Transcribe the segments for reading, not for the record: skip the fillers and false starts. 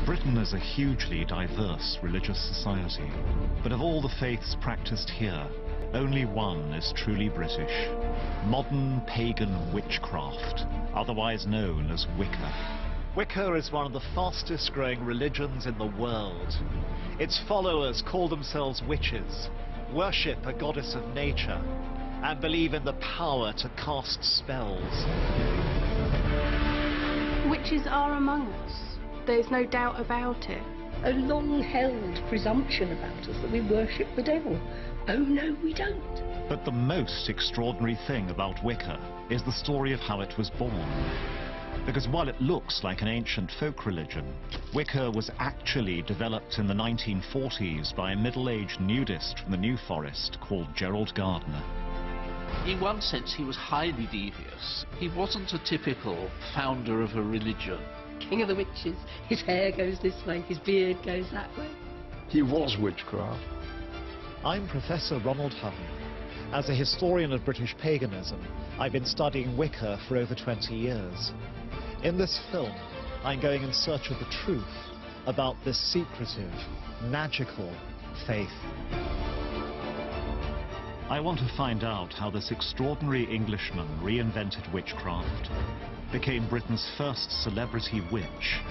Britain is a hugely diverse religious society, but of all the faiths practiced here, only one is truly British: modern pagan witchcraft, otherwise known as Wicca. Wicca is one of the fastest growing religions in the world. Its followers call themselves witches, worship a goddess of nature, and believe in the power to cast spells. Witches are among us. There's no doubt about it. A long-held presumption about us that we worship the devil. Oh no, we don't. But the most extraordinary thing about Wicca is the story of how it was born. Because while it looks like an ancient folk religion, Wicca was actually developed in the 1940s by a middle-aged nudist from the New Forest called Gerald Gardner. In one sense, he was highly devious. He wasn't a typical founder of a religion. King of the witches. His hair goes this way, his beard goes that way. He was witchcraft. I'm Professor Ronald Hutton. As a historian of British paganism, I've been studying Wicca for over 20 years. In this film, I'm going in search of the truth about this secretive, magical faith. I want to find out how this extraordinary Englishman reinvented witchcraft, became Britain's first celebrity witch,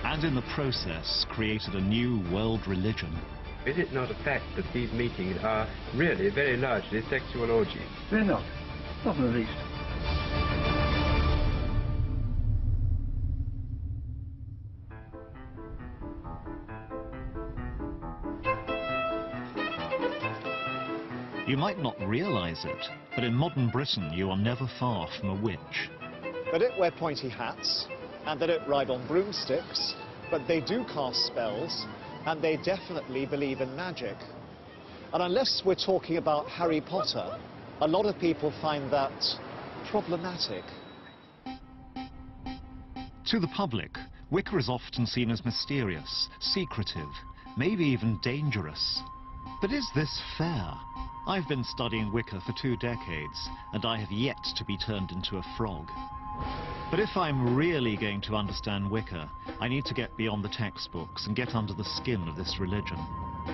and in the process created a new world religion. Is it not a fact that these meetings are really very largely sexual orgies? They're not. Not in the least. You might not realize it, but in modern Britain you are never far from a witch. They don't wear pointy hats, and they don't ride on broomsticks, but they do cast spells, and they definitely believe in magic. And unless we're talking about Harry Potter, a lot of people find that problematic. To the public, Wicca is often seen as mysterious, secretive, maybe even dangerous. But is this fair? I've been studying Wicca for 2 decades, and I have yet to be turned into a frog. But if I'm really going to understand Wicca, I need to get beyond the textbooks and get under the skin of this religion.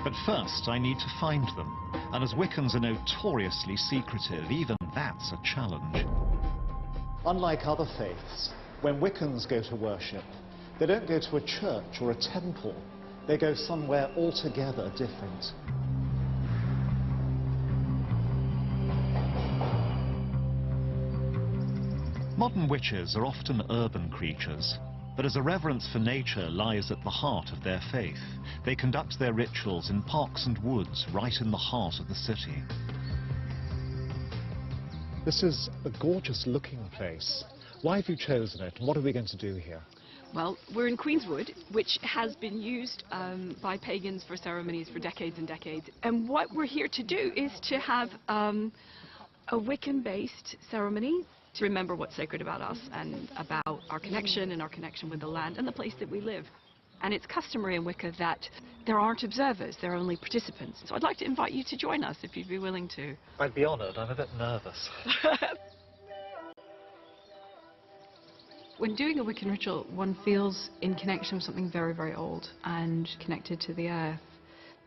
But first, I need to find them. And as Wiccans are notoriously secretive, even that's a challenge. Unlike other faiths, when Wiccans go to worship, they don't go to a church or a temple. They go somewhere altogether different. Modern witches are often urban creatures, but as a reverence for nature lies at the heart of their faith, they conduct their rituals in parks and woods right in the heart of the city. This is a gorgeous looking place. Why have you chosen it, and what are we going to do here? Well, we're in Queenswood, which has been used by pagans for ceremonies for decades and decades. And what we're here to do is to have a Wiccan-based ceremony to remember what's sacred about us and about our connection with the land and the place that we live. And it's customary in Wicca that there aren't observers, there are only participants. So I'd like to invite you to join us if you'd be willing to. I'd be honoured. I'm a bit nervous. When doing a Wiccan ritual, one feels in connection with something very, very old and connected to the earth.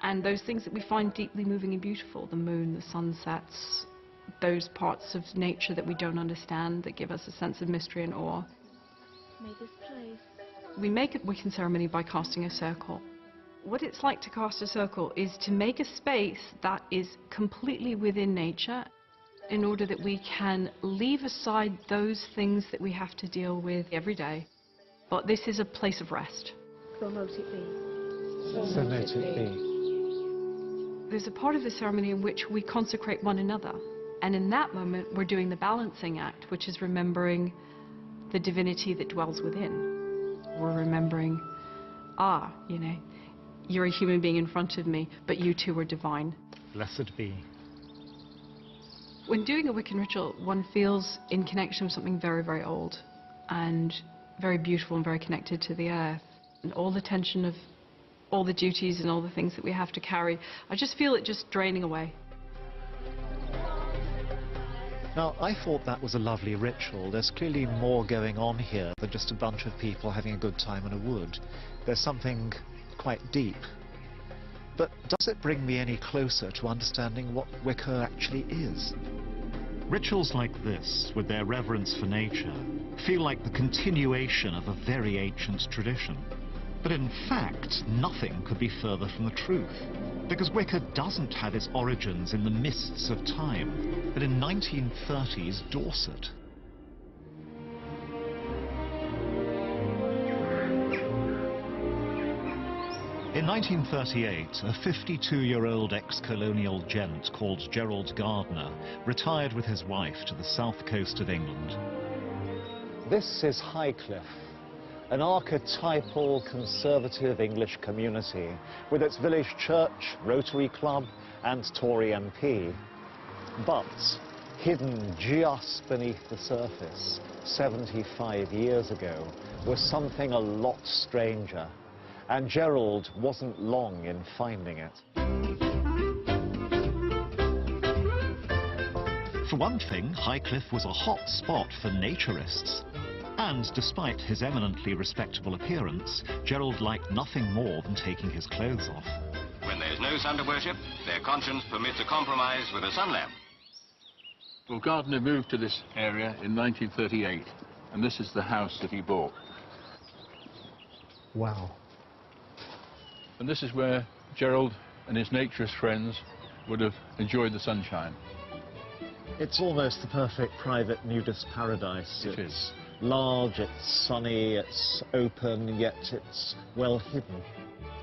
And those things that we find deeply moving and beautiful, the moon, the sunsets, those parts of nature that we don't understand, that give us a sense of mystery and awe. May this place. We make a Wiccan ceremony by casting a circle. What it's like to cast a circle is to make a space that is completely within nature in order that we can leave aside those things that we have to deal with every day. But this is a place of rest. So mote it be. So mote it be. There's a part of the ceremony in which we consecrate one another. And in that moment, we're doing the balancing act, which is remembering the divinity that dwells within. We're remembering, you know, you're a human being in front of me, but you too are divine. Blessed be. When doing a Wiccan ritual, one feels in connection with something very, very old and very beautiful and very connected to the earth. And all the tension of all the duties and all the things that we have to carry, I just feel it just draining away. Now, I thought that was a lovely ritual. There's clearly more going on here than just a bunch of people having a good time in a wood. There's something quite deep. But does it bring me any closer to understanding what Wicca actually is? Rituals like this, with their reverence for nature, feel like the continuation of a very ancient tradition. But in fact, nothing could be further from the truth, because Wicca doesn't have its origins in the mists of time, but in 1930s Dorset. In 1938, a 52-year-old ex-colonial gent called Gerald Gardner retired with his wife to the south coast of England. This is Highcliffe, an archetypal conservative English community with its village church, Rotary Club and Tory MP. But hidden just beneath the surface 75 years ago was something a lot stranger, and Gerald wasn't long in finding it. For one thing, Highcliffe was a hot spot for naturists. And despite his eminently respectable appearance, Gerald liked nothing more than taking his clothes off. When there's no sun to worship, their conscience permits a compromise with a sun lamp. Well, Gardner moved to this area in 1938, and this is the house that he bought. Wow. And this is where Gerald and his naturist friends would have enjoyed the sunshine. It's almost the perfect private nudist paradise. It It's is. large, it's sunny, it's open, yet it's well hidden.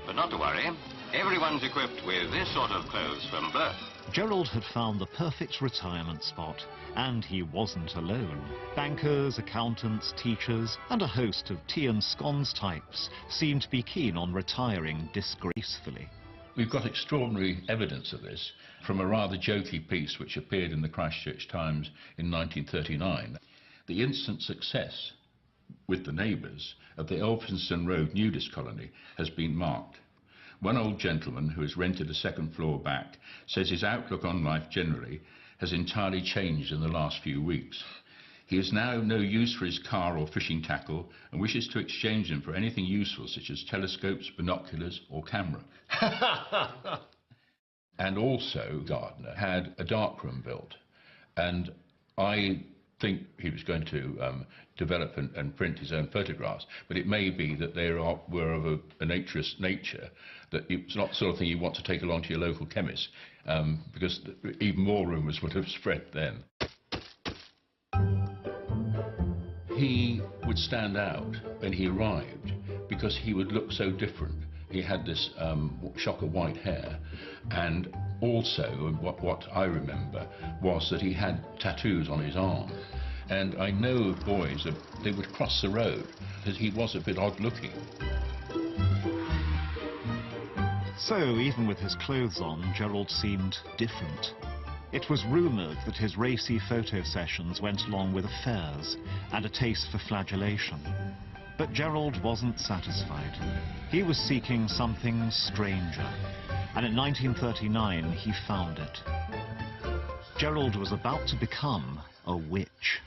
But not to worry, everyone's equipped with this sort of clothes from birth. Gerald had found the perfect retirement spot, and he wasn't alone. Bankers, accountants, teachers, and a host of tea and scones types seemed to be keen on retiring disgracefully. We've got extraordinary evidence of this from a rather jokey piece which appeared in the Christchurch Times in 1939. The instant success with the neighbours of the Elphinstone Road nudist colony has been marked. One old gentleman who has rented a second floor back says his outlook on life generally has entirely changed in the last few weeks. He has now no use for his car or fishing tackle and wishes to exchange them for anything useful such as telescopes, binoculars or camera. And also Gardner had a darkroom built, and I think he was going to develop and print his own photographs, but it may be that they were of a naturist nature, that it's not the sort of thing you want to take along to your local chemist, because even more rumours would have spread then. He would stand out when he arrived because he would look so different. He had this shock of white hair, and also what I remember was that he had tattoos on his arm. And I know of boys that they would cross the road because he was a bit odd looking. So, even with his clothes on, Gerald seemed different. It was rumoured that his racy photo sessions went along with affairs and a taste for flagellation. But Gerald wasn't satisfied. He was seeking something stranger, and in 1939 he found it. Gerald was about to become a witch.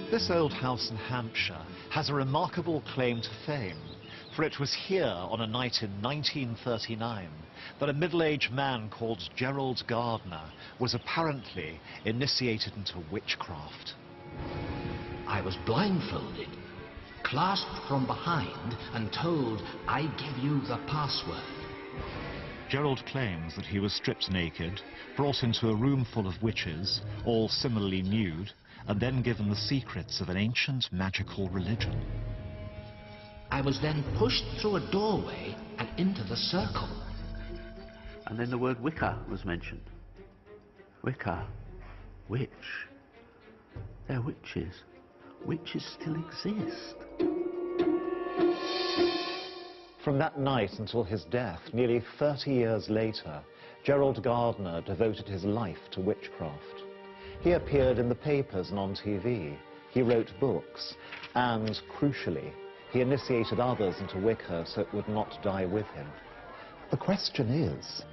This old house in Hampshire has a remarkable claim to fame, for it was here on a night in 1939 that a middle-aged man called Gerald Gardner was apparently initiated into witchcraft. I was blindfolded, clasped from behind and told, "I give you the password." Gerald claims that he was stripped naked, brought into a room full of witches, all similarly nude, and then given the secrets of an ancient magical religion. I was then pushed through a doorway and into the circle. And then the word Wicca was mentioned. Wicca, witch. They're witches. Witches still exist. From that night until his death, nearly 30 years later, Gerald Gardner devoted his life to witchcraft. He appeared in the papers and on TV. He wrote books, and, crucially, he initiated others into Wicca so it would not die with him. The question is,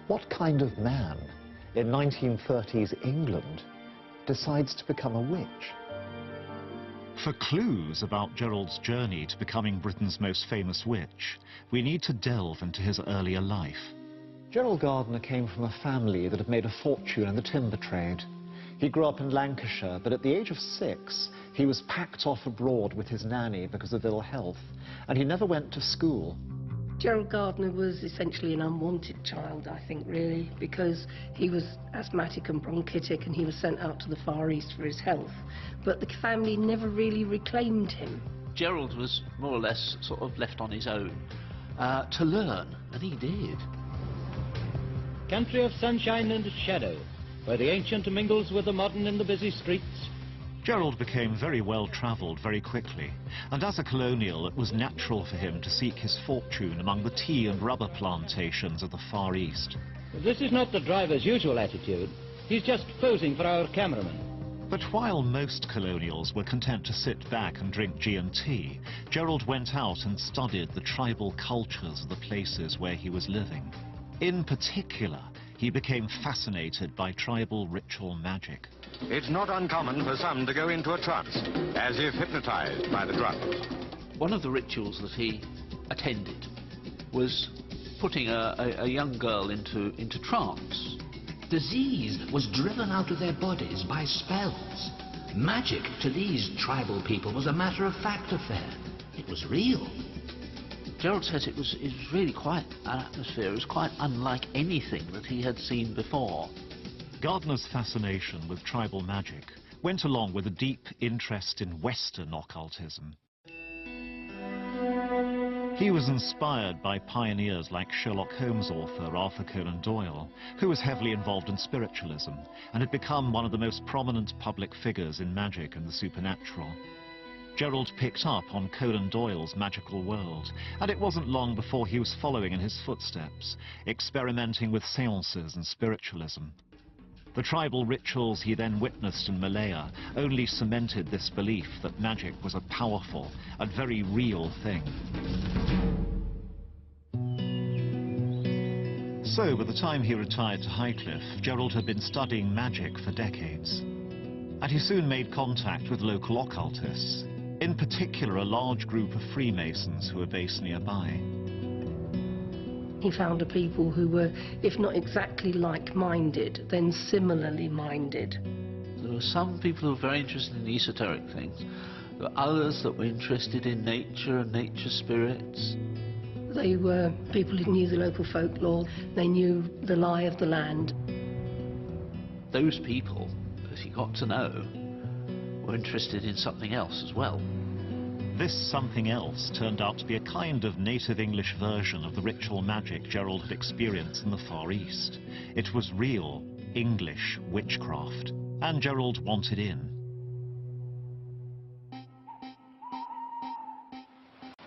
what kind of man in 1930s England decides to become a witch? For clues about Gerald's journey to becoming Britain's most famous witch, we need to delve into his earlier life. Gerald Gardner came from a family that had made a fortune in the timber trade. He grew up in Lancashire, but at the age of 6, he was packed off abroad with his nanny because of ill health, and he never went to school. Gerald Gardner was essentially an unwanted child, I think, really, because he was asthmatic and bronchitic and he was sent out to the Far East for his health. But the family never really reclaimed him. Gerald was more or less sort of left on his own to learn, and he did. Country of sunshine and shadow, where the ancient mingles with the modern in the busy streets. Gerald became very well-travelled very quickly, and as a colonial it was natural for him to seek his fortune among the tea and rubber plantations of the Far East. This is not the driver's usual attitude. He's just posing for our cameraman. But while most colonials were content to sit back and drink G&T, Gerald went out and studied the tribal cultures of the places where he was living. In particular, he became fascinated by tribal ritual magic. It's not uncommon for some to go into a trance, as if hypnotized by the drug. One of the rituals that he attended was putting a young girl into trance. Disease was driven out of their bodies by spells. Magic to these tribal people was a matter-of-fact affair. It was real. Gerald says it was really quite an atmosphere. It was quite unlike anything that he had seen before. Gardner's fascination with tribal magic went along with a deep interest in Western occultism. He was inspired by pioneers like Sherlock Holmes author Arthur Conan Doyle, who was heavily involved in spiritualism and had become one of the most prominent public figures in magic and the supernatural. Gerald picked up on Conan Doyle's magical world, and it wasn't long before he was following in his footsteps, experimenting with seances and spiritualism. The tribal rituals he then witnessed in Malaya only cemented this belief that magic was a powerful and very real thing. So, by the time he retired to Highcliffe, Gerald had been studying magic for decades. And he soon made contact with local occultists, in particular a large group of Freemasons who were based nearby. He found a people who were, if not exactly like-minded, then similarly minded. There were some people who were very interested in esoteric things. There were others that were interested in nature and nature spirits. They were people who knew the local folklore. They knew the lie of the land. Those people, as he got to know, were interested in something else as well. This something else turned out to be a kind of native English version of the ritual magic Gerald had experienced in the Far East. It was real English witchcraft, and Gerald wanted in.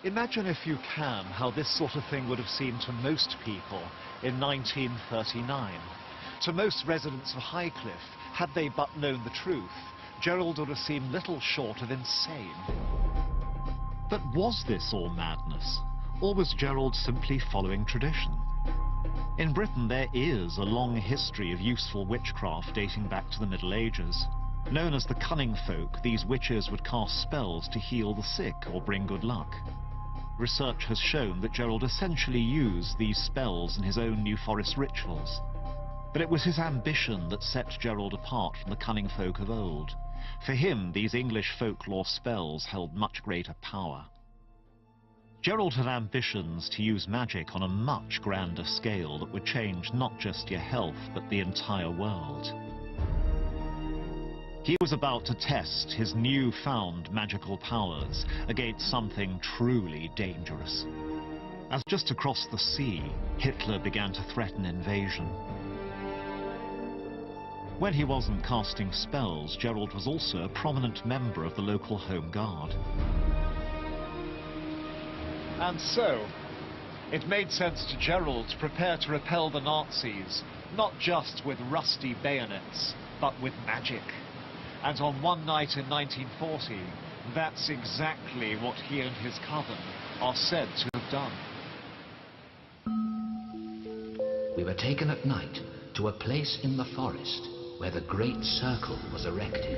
Imagine, if you can, how this sort of thing would have seemed to most people in 1939. To most residents of Highcliffe, had they but known the truth, Gerald would have seemed little short of insane. But was this all madness, or was Gerald simply following tradition? In Britain there is a long history of useful witchcraft dating back to the Middle Ages. Known as the cunning folk, these witches would cast spells to heal the sick or bring good luck. Research has shown that Gerald essentially used these spells in his own New Forest rituals. But it was his ambition that set Gerald apart from the cunning folk of old. For him, these English folklore spells held much greater power. Gerald had ambitions to use magic on a much grander scale that would change not just your health, but the entire world. He was about to test his newfound magical powers against something truly dangerous. As just across the sea, Hitler began to threaten invasion. When he wasn't casting spells, Gerald was also a prominent member of the local Home Guard. And so, it made sense to Gerald to prepare to repel the Nazis, not just with rusty bayonets, but with magic. And on one night in 1940, that's exactly what he and his coven are said to have done. We were taken at night to a place in the forest where the Great Circle was erected.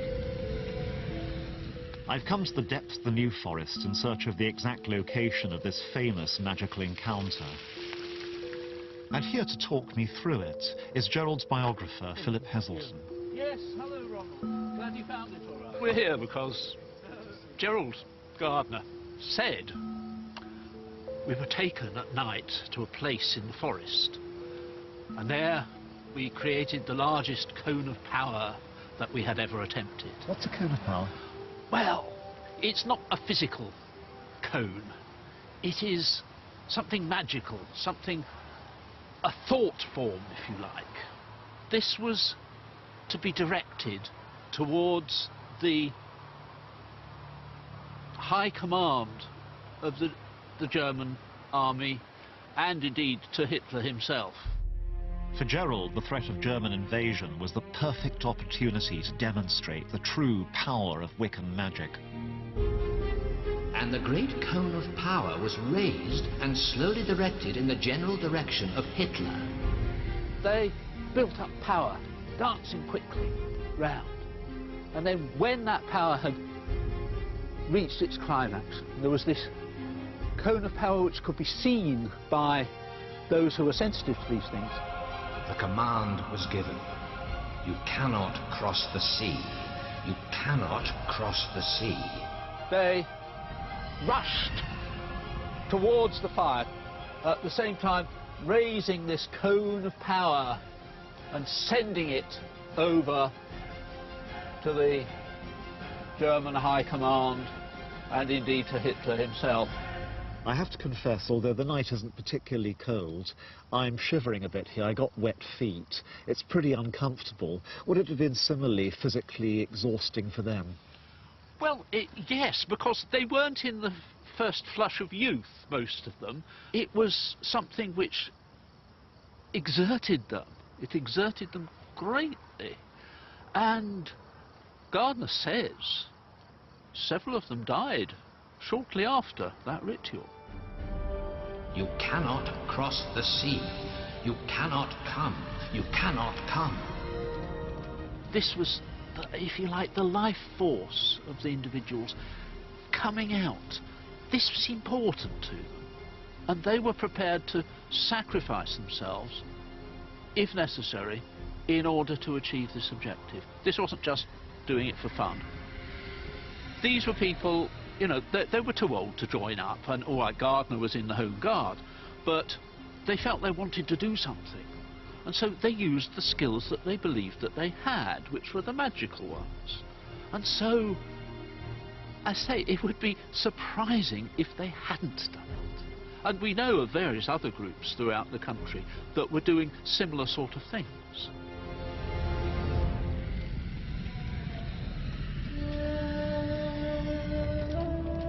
I've come to the depths of the New Forest in search of the exact location of this famous magical encounter. And here to talk me through it is Gerald's biographer, Philip Heselton. Yes, hello, Ronald. Glad you found it all right. We're here because Gerald Gardner said we were taken at night to a place in the forest, and there we created the largest cone of power that we had ever attempted. What's a cone of power? Well, it's not a physical cone. It is something magical, something, a thought form, if you like. This was to be directed towards the high command of the German army, and indeed to Hitler himself. For Gerald, the threat of German invasion was the perfect opportunity to demonstrate the true power of Wiccan magic. And the great cone of power was raised and slowly directed in the general direction of Hitler. They built up power, dancing quickly round. And then when that power had reached its climax, there was this cone of power which could be seen by those who were sensitive to these things. The command was given. You cannot cross the sea. You cannot cross the sea. They rushed towards the fire, at the same time raising this cone of power and sending it over to the German High Command and indeed to Hitler himself. I have to confess, although the night isn't particularly cold, I'm shivering a bit here. I got wet feet. It's pretty uncomfortable. Would it have been similarly physically exhausting for them? Well, yes, because they weren't in the first flush of youth, most of them. It was something which exerted them. It exerted them greatly. And Gardner says several of them died shortly after that ritual. You cannot cross the sea. You cannot come. You cannot come. This was, if you like, the life force of the individuals coming out. This was important to them. And they were prepared to sacrifice themselves, if necessary, in order to achieve this objective. This wasn't just doing it for fun. These were people, you know, they were too old to join up, and all right, Gardner was in the Home Guard, but they felt they wanted to do something. And so they used the skills that they believed that they had, which were the magical ones. And so, I say, it would be surprising if they hadn't done it. And we know of various other groups throughout the country that were doing similar sort of things.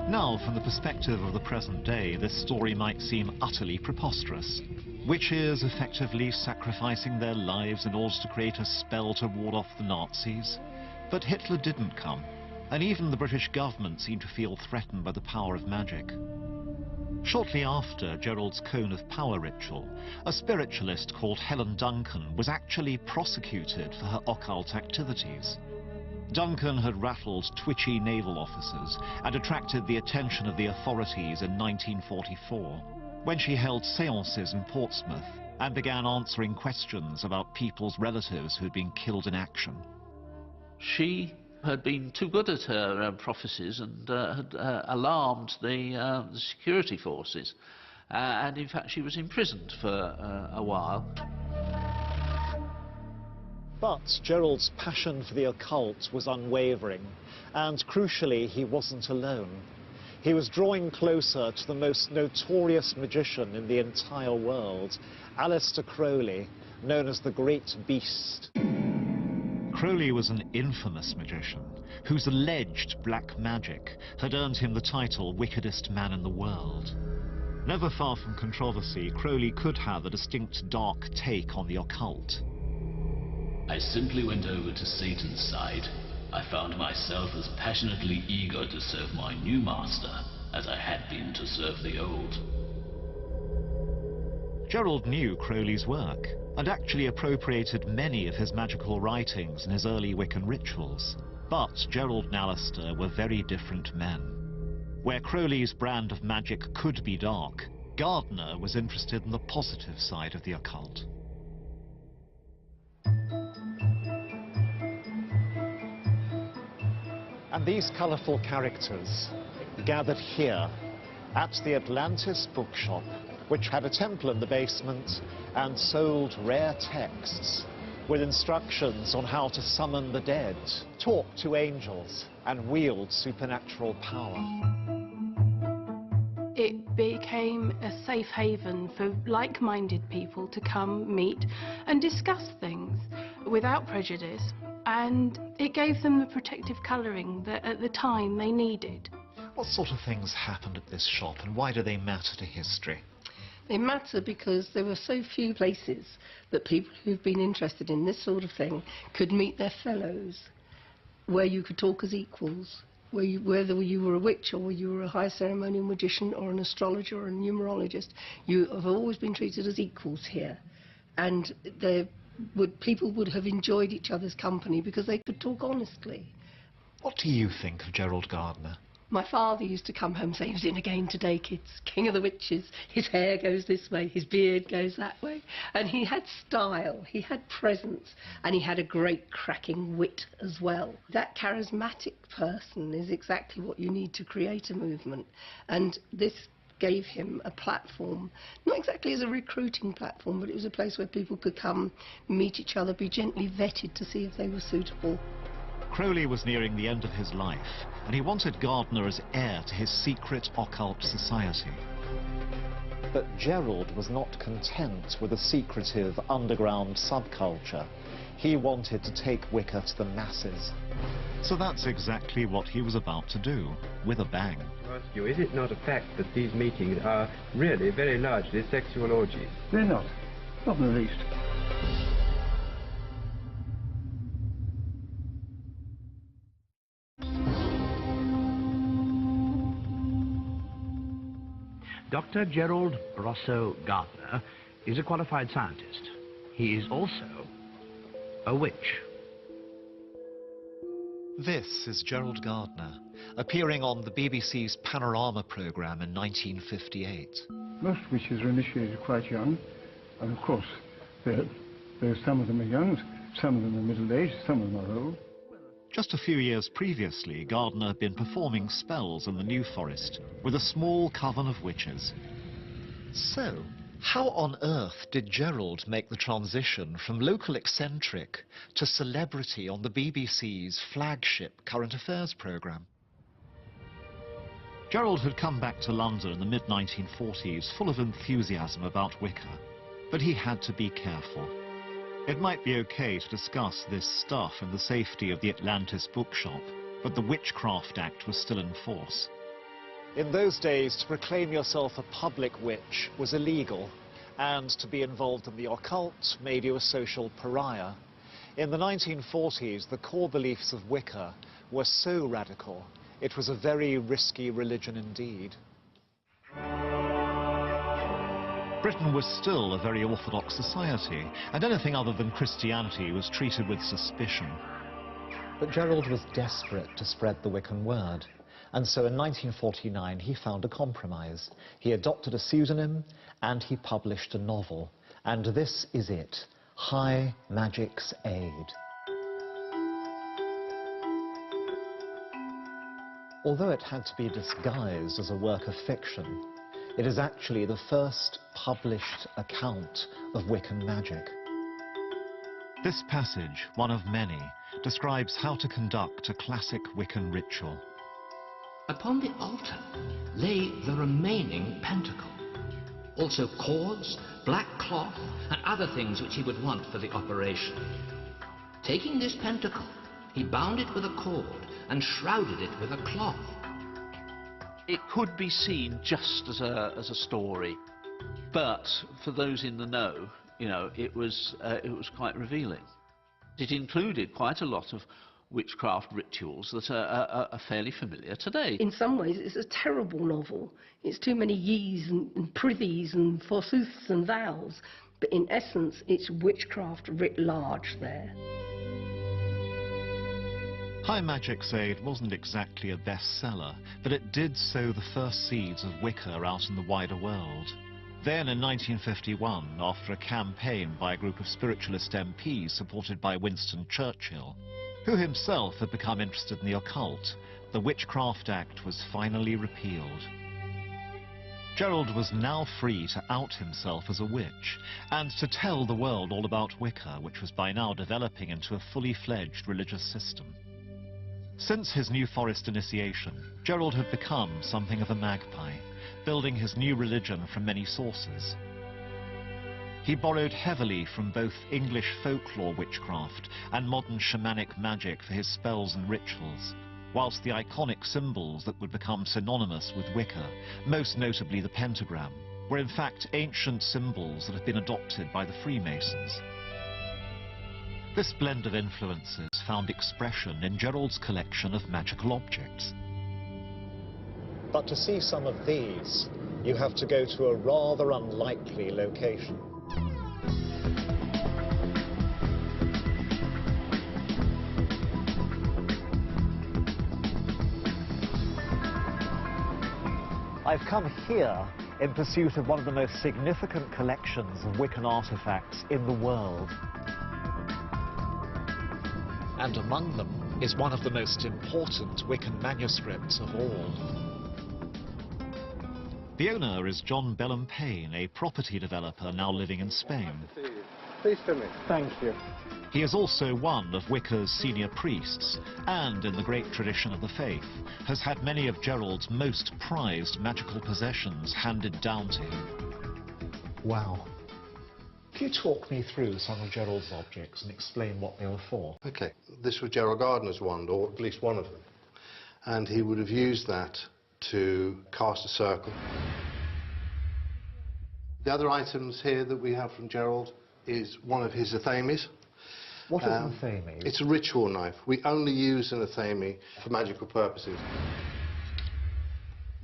Now, from the perspective of the present day, this story might seem utterly preposterous. Witches effectively sacrificing their lives in order to create a spell to ward off the Nazis. But Hitler didn't come, and even the British government seemed to feel threatened by the power of magic. Shortly after Gerald's Cone of Power ritual, a spiritualist called Helen Duncan was actually prosecuted for her occult activities. Duncan had rattled twitchy naval officers and attracted the attention of the authorities in 1944, when she held seances in Portsmouth and began answering questions about people's relatives who'd been killed in action. She had been too good at her prophecies and had alarmed the security forces, and in fact she was imprisoned for a while. But Gerald's passion for the occult was unwavering, and crucially, he wasn't alone. He was drawing closer to the most notorious magician in the entire world, Aleister Crowley, known as the Great Beast. Crowley was an infamous magician whose alleged black magic had earned him the title wickedest man in the world. Never far from controversy, Crowley could have a distinct dark take on the occult. I simply went over to Satan's side I found myself as passionately eager to serve my new master as I had been to serve the old. Gerald knew Crowley's work and actually appropriated many of his magical writings in his early Wiccan rituals. But Gerald and Alistair were very different men. Where Crowley's brand of magic could be dark, Gardner was interested in the positive side of the occult. And these colourful characters gathered here at the Atlantis bookshop, which had a temple in the basement and sold rare texts with instructions on how to summon the dead, talk to angels, and wield supernatural power. It became a safe haven for like-minded people to come, meet, and discuss things without prejudice. And it gave them the protective colouring that at the time they needed. What sort of things happened at this shop, and why do they matter to history? They matter because there were so few places that people who've been interested in this sort of thing could meet their fellows, where you could talk as equals, whether you were a witch or you were a high ceremonial magician or an astrologer or a numerologist, you have always been treated as equals here. And people would have enjoyed each other's company because they could talk honestly. What do you think of Gerald Gardner? My father used to come home and say, he was in again today, kids, king of the witches. His hair goes this way, his beard goes that way. And he had style, he had presence, and he had a great cracking wit as well. That charismatic person is exactly what you need to create a movement. And this gave him a platform, not exactly as a recruiting platform, but it was a place where people could come, meet each other, be gently vetted to see if they were suitable. Crowley was nearing the end of his life, and he wanted Gardner as heir to his secret occult society. But Gerald was not content with a secretive underground subculture. He wanted to take Wicca to the masses. So that's exactly what he was about to do, with a bang. I ask you, is it not a fact that these meetings are really very largely sexual orgies? They're not. Not in the least. Dr. Gerald Gardner is a qualified scientist. He is also a witch. This is Gerald Gardner, appearing on the BBC's Panorama programme in 1958. Most witches are initiated quite young, and of course, some of them are young, some of them are middle-aged, some of them are old. Just a few years previously, Gardner had been performing spells in the New Forest with a small coven of witches. So, how on earth did Gerald make the transition from local eccentric to celebrity on the BBC's flagship current affairs programme? Gerald had come back to London in the mid-1940s full of enthusiasm about Wicca, but he had to be careful. It might be okay to discuss this stuff in the safety of the Atlantis bookshop, but the Witchcraft Act was still in force. In those days, to proclaim yourself a public witch was illegal, and to be involved in the occult made you a social pariah. In the 1940s, the core beliefs of Wicca were so radical, it was a very risky religion indeed. Britain was still a very orthodox society, and anything other than Christianity was treated with suspicion. But Gerald was desperate to spread the Wiccan word, and so in 1949 he found a compromise. He adopted a pseudonym and he published a novel, and this is it, High Magic's Aid. Although it had to be disguised as a work of fiction, it is actually the first published account of Wiccan magic. This passage, one of many, describes how to conduct a classic Wiccan ritual. Upon the altar lay the remaining pentacle. Also cords, black cloth, and other things which he would want for the operation. Taking this pentacle, he bound it with a cord and shrouded it with a cloth. It could be seen just as a story, but for those in the know, you know, it was quite revealing. It included quite a lot of witchcraft rituals that are fairly familiar today. In some ways, it's a terrible novel. It's too many yees and prithys and forsooths and thous. But in essence, it's witchcraft writ large there. High Magic's Aid wasn't exactly a bestseller, but it did sow the first seeds of Wicca out in the wider world. Then in 1951, after a campaign by a group of spiritualist MPs supported by Winston Churchill, who himself had become interested in the occult, the Witchcraft Act was finally repealed. Gerald was now free to out himself as a witch and to tell the world all about Wicca, which was by now developing into a fully fledged religious system. Since his New Forest initiation, Gerald had become something of a magpie, building his new religion from many sources. He borrowed heavily from both English folklore witchcraft and modern shamanic magic for his spells and rituals, whilst the iconic symbols that would become synonymous with Wicca, most notably the pentagram, were in fact ancient symbols that had been adopted by the Freemasons. This blend of influences found expression in Gerald's collection of magical objects. But to see some of these, you have to go to a rather unlikely location. I've come here in pursuit of one of the most significant collections of Wiccan artifacts in the world. And among them is one of the most important Wiccan manuscripts of all. The owner is John Bellum Payne, a property developer now living in Spain. Please come in. Thank you. He is also one of Wicca's senior priests, and in the great tradition of the faith, has had many of Gerald's most prized magical possessions handed down to him. Wow. Can you talk me through some of Gerald's objects and explain what they were for? Okay, this was Gerald Gardner's wand, or at least one of them. And he would have used that to cast a circle. The other items here that we have from Gerald is one of his athames. What is an athame? It's a ritual knife. We only use an athame for magical purposes.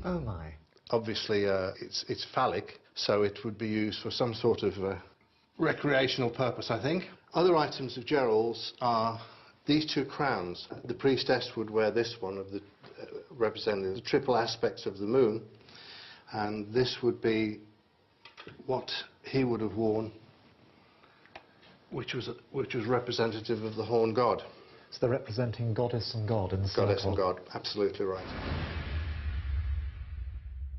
Oh my. Obviously, it's phallic, so it would be used for some sort of recreational purpose, I think. Other items of Gerald's are these two crowns. The priestess would wear this one, of the representing the triple aspects of the moon, and this would be what he would have worn, which was representative of the horn god. So they're representing goddess and god in the circle. Goddess and god, absolutely right.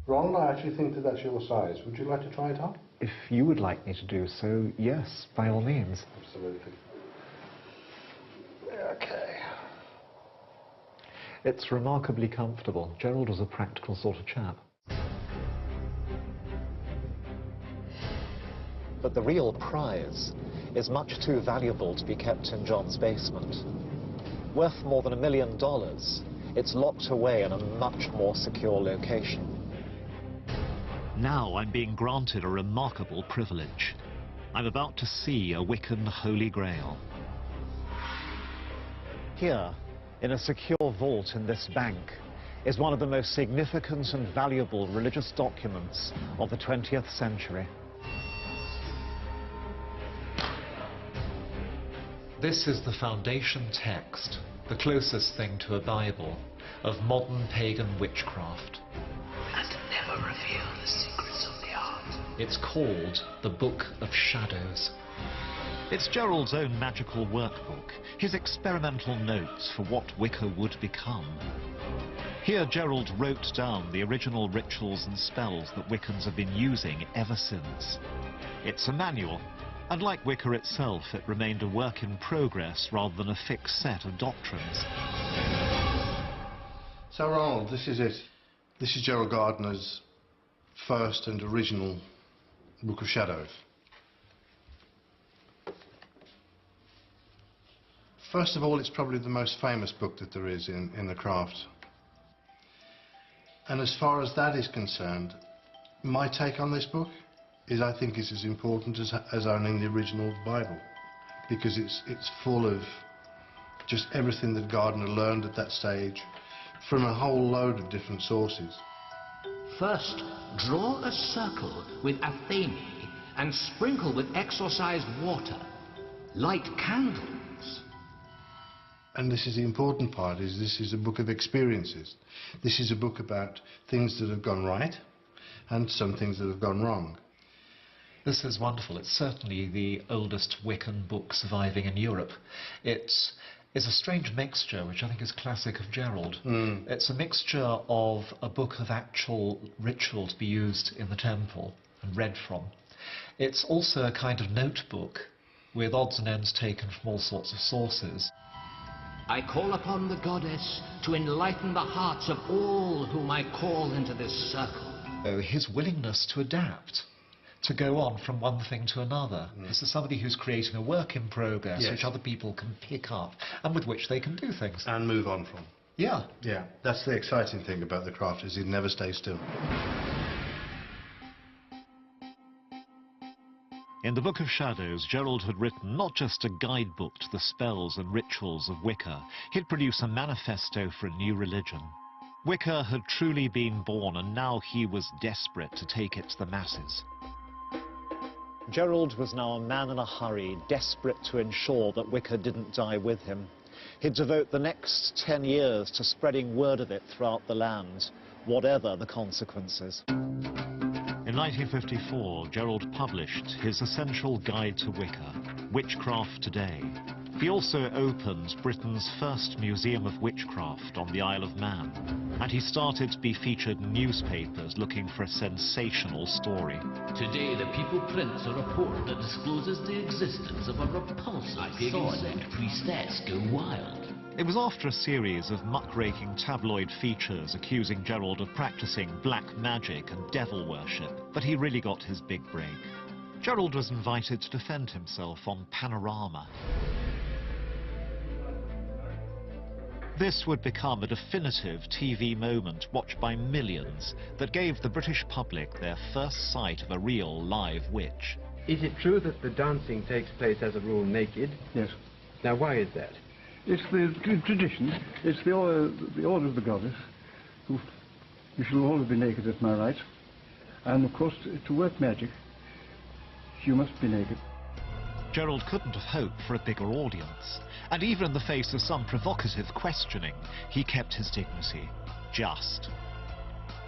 Ronald, I actually think that that's your size. Would you like to try it on? If you would like me to do so, yes, by all means. Absolutely. Okay. It's remarkably comfortable. Gerald was a practical sort of chap. But the real prize is much too valuable to be kept in John's basement. Worth more than $1 million, it's locked away in a much more secure location. Now I'm being granted a remarkable privilege. I'm about to see a Wiccan Holy Grail. Here, in a secure vault in this bank, is one of the most significant and valuable religious documents of the 20th century. This is the foundation text, the closest thing to a Bible, of modern pagan witchcraft. And never reveal the secrets of the art. It's called the Book of Shadows. It's Gerald's own magical workbook, his experimental notes for what Wicca would become. Here Gerald wrote down the original rituals and spells that Wiccans have been using ever since. It's a manual, and like Wicca itself, it remained a work in progress rather than a fixed set of doctrines. So Ronald, this is it. This is Gerald Gardner's first and original Book of Shadows. First of all, it's probably the most famous book that there is in the craft. And as far as that is concerned, my take on this book is I think it's as important as owning the original Bible, because it's full of just everything that Gardner learned at that stage from a whole load of different sources. First, draw a circle with athame and sprinkle with exorcised water. Light candles. And this is the important part, is this is a book of experiences. This is a book about things that have gone right and some things that have gone wrong. This is wonderful. It's certainly the oldest Wiccan book surviving in Europe. It's a strange mixture, which I think is classic of Gerald. It's a mixture of a book of actual ritual to be used in the temple and read from. It's also a kind of notebook with odds and ends taken from all sorts of sources. I call upon the goddess to enlighten the hearts of all whom I call into this circle. His willingness to adapt, to go on from one thing to another. This is somebody who's creating a work in progress, which other people can pick up and with which they can do things. And move on from. Yeah. Yeah, that's the exciting thing about the craft, is it never stays still. In the Book of Shadows, Gerald had written not just a guidebook to the spells and rituals of Wicca, he'd produced a manifesto for a new religion. Wicca had truly been born, and now he was desperate to take it to the masses. Gerald was now a man in a hurry, desperate to ensure that Wicca didn't die with him. He'd devote the next 10 years to spreading word of it throughout the land, whatever the consequences. In 1954, Gerald published his essential guide to Wicca, Witchcraft Today. He also opened Britain's first museum of witchcraft on the Isle of Man, and he started to be featured in newspapers looking for a sensational story. Today, the People prints a report that discloses the existence of a repulsive sword-necked priestess go wild. It was after a series of muckraking tabloid features accusing Gerald of practicing black magic and devil worship that he really got his big break. Gerald was invited to defend himself on Panorama. This would become a definitive TV moment watched by millions that gave the British public their first sight of a real live witch. Is it true that the dancing takes place as a rule naked? Yes. Now why is that? It's the tradition, it's the order of the goddess, who you shall always be naked, that's my right. And of course, to work magic, you must be naked. Gerald couldn't have hoped for a bigger audience, and even in the face of some provocative questioning, he kept his dignity. Just.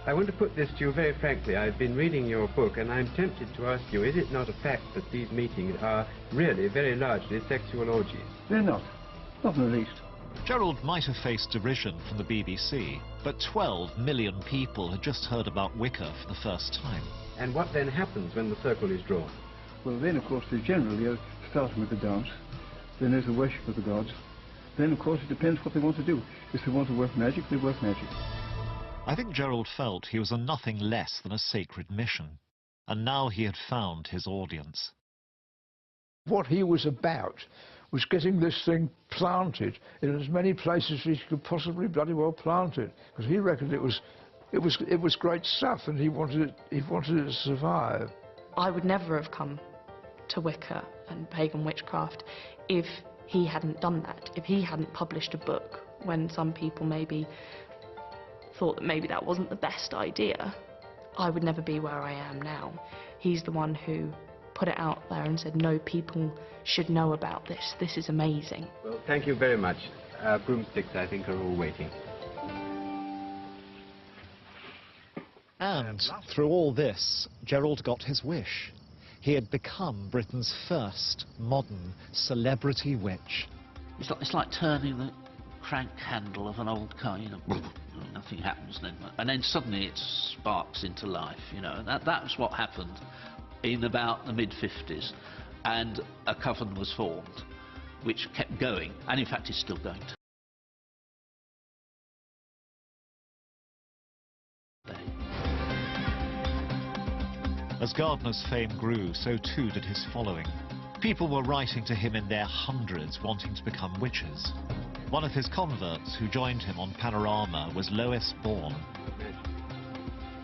I want to put this to you very frankly. I've been reading your book, and I'm tempted to ask you, is it not a fact that these meetings are really very largely sexual orgies? They're not. Not in the least. Gerald might have faced derision from the BBC, but 12 million people had just heard about Wicca for the first time. And what then happens when the circle is drawn? Well, then, of course, they generally are starting with the dance. Then there's the worship of the gods. Then, of course, it depends what they want to do. If they want to work magic, they work magic. I think Gerald felt he was on nothing less than a sacred mission, and now he had found his audience. What he was about was getting this thing planted in as many places as he could possibly bloody well plant it, because he reckoned it was great stuff, and he wanted it to survive. I would never have come to Wicca and pagan witchcraft if he hadn't done that, if he hadn't published a book when some people maybe thought that maybe that wasn't the best idea. I would never be where I am now. He's the one who put it out there and said, no, people should know about this. This is amazing. Well, thank you very much. Our broomsticks, I think, are all waiting. And through all this, Gerald got his wish. He had become Britain's first modern celebrity witch. It's like turning the crank handle of an old car, you know, nothing happens then. And then suddenly it sparks into life, you know. That's what happened in about the mid-50s. And a coven was formed, which kept going, and in fact is still going to. As Gardner's fame grew, so too did his following. People were writing to him in their hundreds, wanting to become witches. One of his converts who joined him on Panorama was Lois Bourne.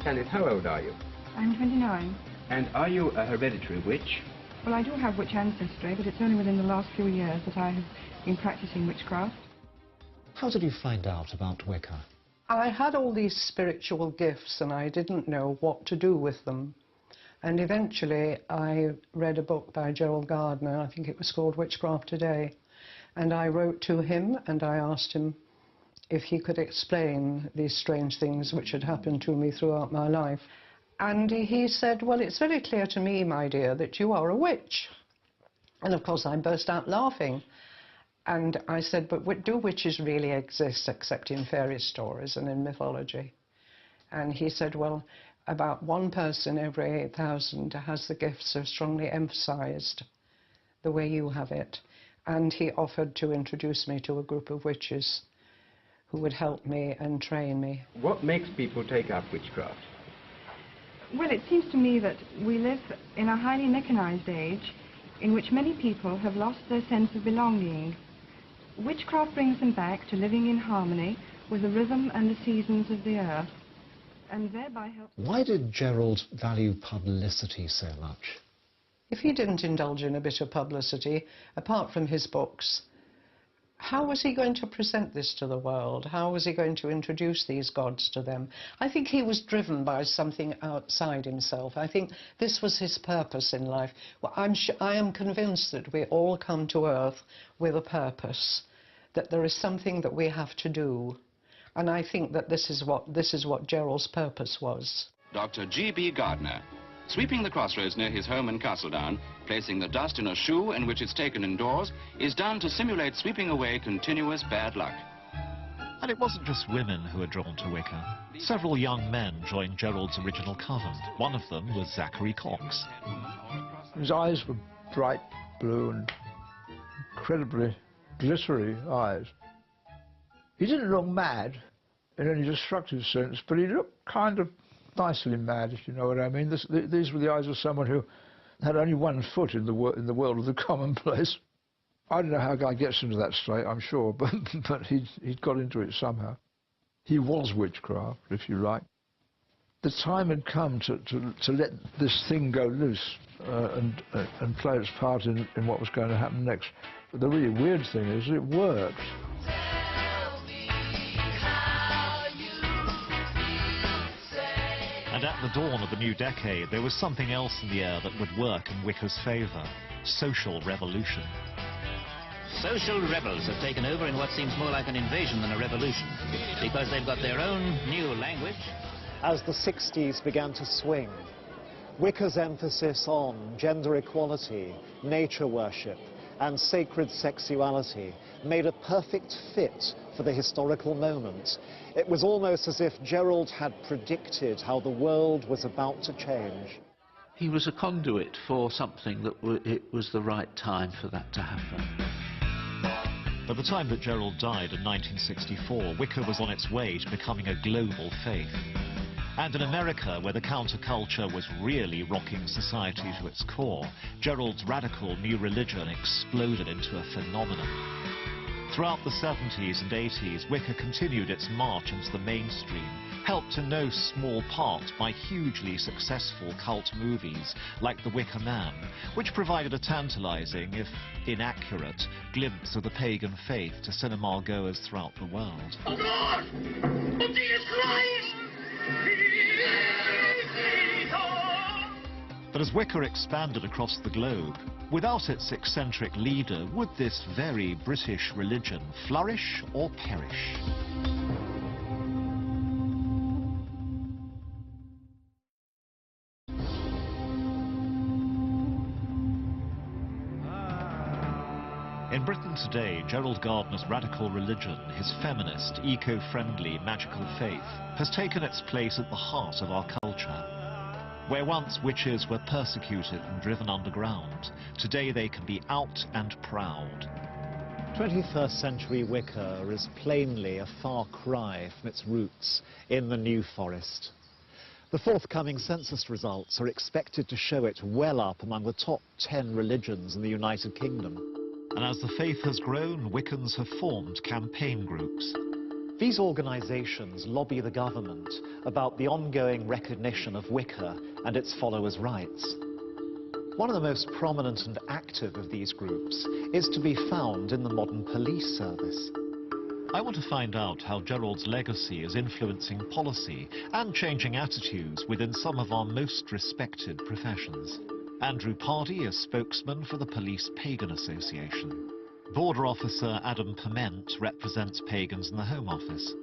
Janet, how old are you? I'm 29. And are you a hereditary witch? Well, I do have witch ancestry, but it's only within the last few years that I have been practicing witchcraft. How did you find out about Wicca? I had all these spiritual gifts and I didn't know what to do with them. And eventually I read a book by Gerald Gardner, I think it was called Witchcraft Today. And I wrote to him and I asked him if he could explain these strange things which had happened to me throughout my life. And he said, well, it's very clear to me, my dear, that you are a witch. And of course I burst out laughing. And I said, but do witches really exist except in fairy stories and in mythology? And he said, well, about 1 person every 8,000 has the gift so strongly emphasized the way you have it. And he offered to introduce me to a group of witches who would help me and train me. What makes people take up witchcraft? Well, it seems to me that we live in a highly mechanized age in which many people have lost their sense of belonging. Witchcraft brings them back to living in harmony with the rhythm and the seasons of the earth, and thereby help... Why did Gerald value publicity so much? If he didn't indulge in a bit of publicity, apart from his books, how was he going to present this to the world? How was he going to introduce these gods to them? I think he was driven by something outside himself. I think this was his purpose in life. Well, I am convinced that we all come to Earth with a purpose, that there is something that we have to do. And I think that this is what Gerald's purpose was. Dr. G.B. Gardner, sweeping the crossroads near his home in Castledown, placing the dust in a shoe in which it's taken indoors, is done to simulate sweeping away continuous bad luck. And it wasn't just women who were drawn to Wicca. Several young men joined Gerald's original coven. One of them was Zachary Cox. His eyes were bright blue and incredibly glittery eyes. He didn't look mad in any destructive sense, but he looked kind of nicely mad, if you know what I mean. These were the eyes of someone who had only 1 foot in the world of the commonplace. I don't know how a guy gets into that state, I'm sure, but he'd got into it somehow. He was witchcraft, if you like. The time had come to let this thing go loose and play its part in what was going to happen next. But the really weird thing is it worked. And at the dawn of the new decade, there was something else in the air that would work in Wicca's favour: social revolution. Social rebels have taken over in what seems more like an invasion than a revolution, because they've got their own new language. As the 60s began to swing, Wicca's emphasis on gender equality, nature worship, and sacred sexuality made a perfect fit for the historical moment. It was almost as if Gerald had predicted how the world was about to change. He was a conduit for something that it was the right time for that to happen. By the time that Gerald died in 1964, Wicca was on its way to becoming a global faith. And in America, where the counterculture was really rocking society to its core, Gerald's radical new religion exploded into a phenomenon. Throughout the 70s and 80s, Wicca continued its march into the mainstream, helped in no small part by hugely successful cult movies like The Wicker Man, which provided a tantalizing, if inaccurate, glimpse of the pagan faith to cinema goers throughout the world. Oh God! Oh Jesus Christ! But as Wicca expanded across the globe, without its eccentric leader, would this very British religion flourish or perish? In Britain today, Gerald Gardner's radical religion, his feminist, eco-friendly, magical faith, has taken its place at the heart of our culture. Where once witches were persecuted and driven underground, today they can be out and proud. 21st century Wicca is plainly a far cry from its roots in the New Forest. The forthcoming census results are expected to show it well up among the top 10 religions in the United Kingdom. And as the faith has grown, Wiccans have formed campaign groups. These organisations lobby the government about the ongoing recognition of Wicca and its followers' rights. One of the most prominent and active of these groups is to be found in the modern police service. I want to find out how Gerald's legacy is influencing policy and changing attitudes within some of our most respected professions. Andrew Pardey is spokesman for the Police Pagan Association. Border Officer Adam Pement represents Pagans in the Home Office.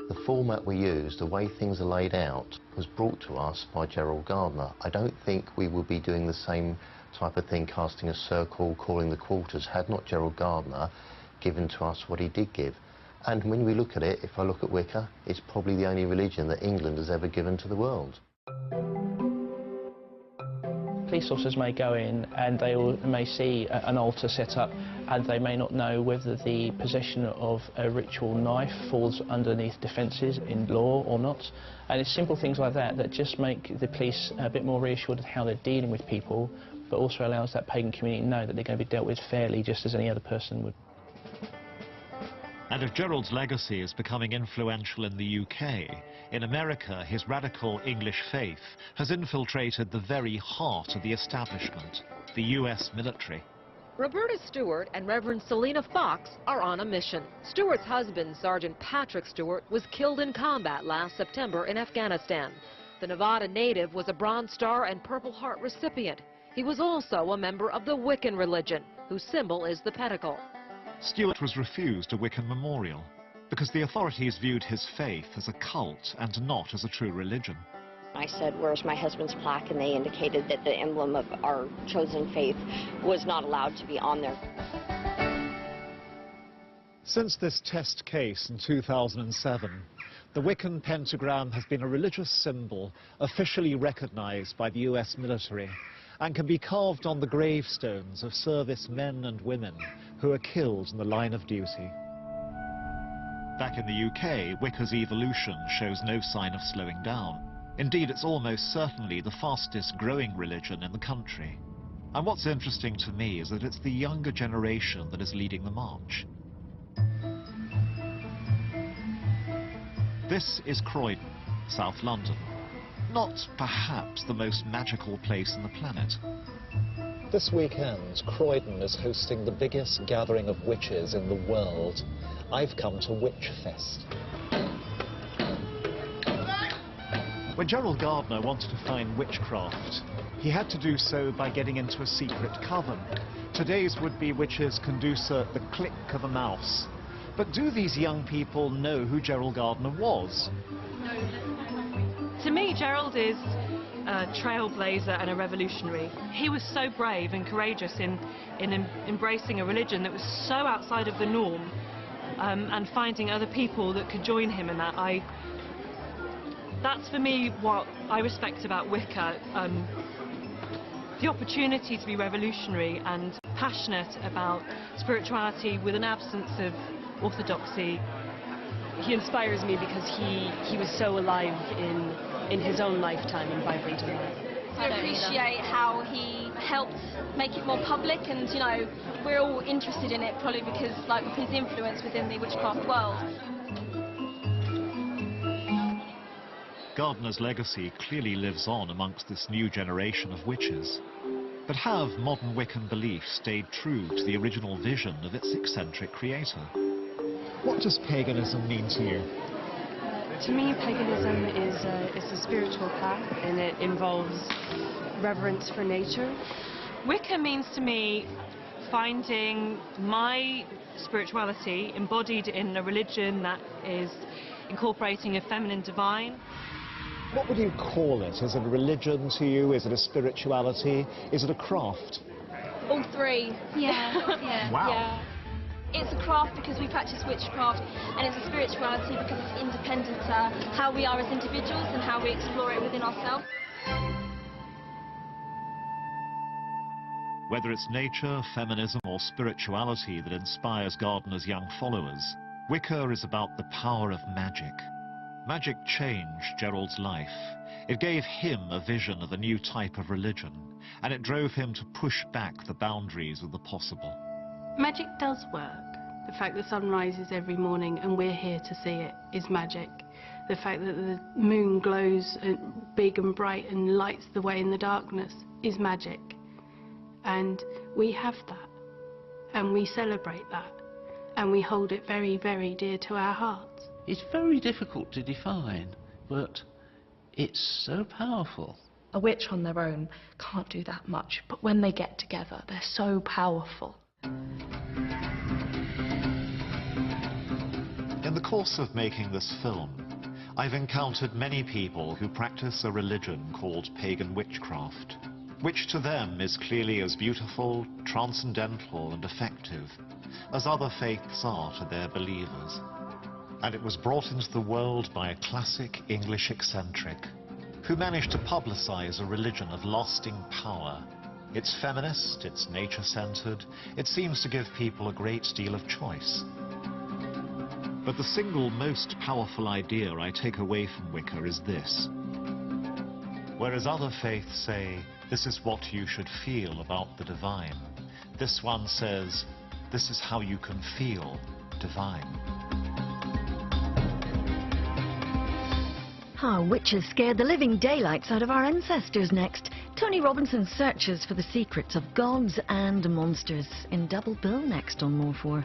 The format we use, the way things are laid out, was brought to us by Gerald Gardner. I don't think we would be doing the same type of thing, casting a circle, calling the quarters, had not Gerald Gardner given to us what he did give. And when we look at it, if I look at Wicca, it's probably the only religion that England has ever given to the world. Police officers may go in and they may see an altar set up, and they may not know whether the possession of a ritual knife falls underneath defences in law or not. And it's simple things like that that just make the police a bit more reassured of how they're dealing with people, but also allows that pagan community to know that they're going to be dealt with fairly, just as any other person would. And if Gerald's legacy is becoming influential in the UK, in America his radical English faith has infiltrated the very heart of the establishment, the US military. Roberta Stewart and Reverend Selena Fox are on a mission. Stewart's husband, Sergeant Patrick Stewart, was killed in combat last September in Afghanistan. The Nevada native was a Bronze Star and Purple Heart recipient. He was also a member of the Wiccan religion, whose symbol is the pentacle. Stewart was refused a Wiccan memorial because the authorities viewed his faith as a cult and not as a true religion. I said, "Where's my husband's plaque?" And they indicated that the emblem of our chosen faith was not allowed to be on there. Since this test case in 2007, the Wiccan pentagram has been a religious symbol officially recognized by the US military and can be carved on the gravestones of service men and women who are killed in the line of duty. Back in the UK, Wicca's evolution shows no sign of slowing down. Indeed, it's almost certainly the fastest growing religion in the country. And what's interesting to me is that it's the younger generation that is leading the march. This is Croydon, South London. Not perhaps the most magical place on the planet. This weekend, Croydon is hosting the biggest gathering of witches in the world. I've come to Witchfest. When Gerald Gardner wanted to find witchcraft, he had to do so by getting into a secret coven. Today's would-be witches can do so at the click of a mouse. But do these young people know who Gerald Gardner was? To me, Gerald is a trailblazer and a revolutionary. He was so brave and courageous in embracing a religion that was so outside of the norm, and finding other people that could join him in that. That's for me what I respect about Wicca, the opportunity to be revolutionary and passionate about spirituality with an absence of orthodoxy. He inspires me because he was so alive in his own lifetime and vibrant in life. I appreciate how he helped make it more public, and you know, we're all interested in it probably because like of his influence within the witchcraft world. Gardner's legacy clearly lives on amongst this new generation of witches. But have modern Wiccan beliefs stayed true to the original vision of its eccentric creator? What does paganism mean to you? To me, paganism is a spiritual path, and it involves reverence for nature. Wicca means to me finding my spirituality embodied in a religion that is incorporating a feminine divine. What would you call it? Is it a religion to you? Is it a spirituality? Is it a craft? All three. Yeah. Yeah. Wow. Yeah. It's a craft because we practice witchcraft, and it's a spirituality because it's independent to how we are as individuals and how we explore it within ourselves. Whether it's nature, feminism or spirituality that inspires Gardner's young followers, Wicca is about the power of magic. Magic changed Gerald's life. It gave him a vision of a new type of religion, and it drove him to push back the boundaries of the possible. Magic does work. The fact the sun rises every morning and we're here to see it is magic. The fact that the moon glows big and bright and lights the way in the darkness is magic. And we have that, and we celebrate that. and we hold it very, very dear to our hearts. It's very difficult to define, but it's so powerful. A witch on their own can't do that much, but when they get together, they're so powerful. In the course of making this film, I've encountered many people who practice a religion called Pagan witchcraft, which to them is clearly as beautiful, transcendental and effective as other faiths are to their believers. And it was brought into the world by a classic English eccentric who managed to publicize a religion of lasting power. It's feminist, it's nature-centered, it seems to give people a great deal of choice. But the single most powerful idea I take away from Wicca is this. Whereas other faiths say, this is what you should feel about the divine, this one says, this is how you can feel divine. How witches scared the living daylights out of our ancestors next. Tony Robinson searches for the secrets of gods and monsters in Double Bill next on More 4.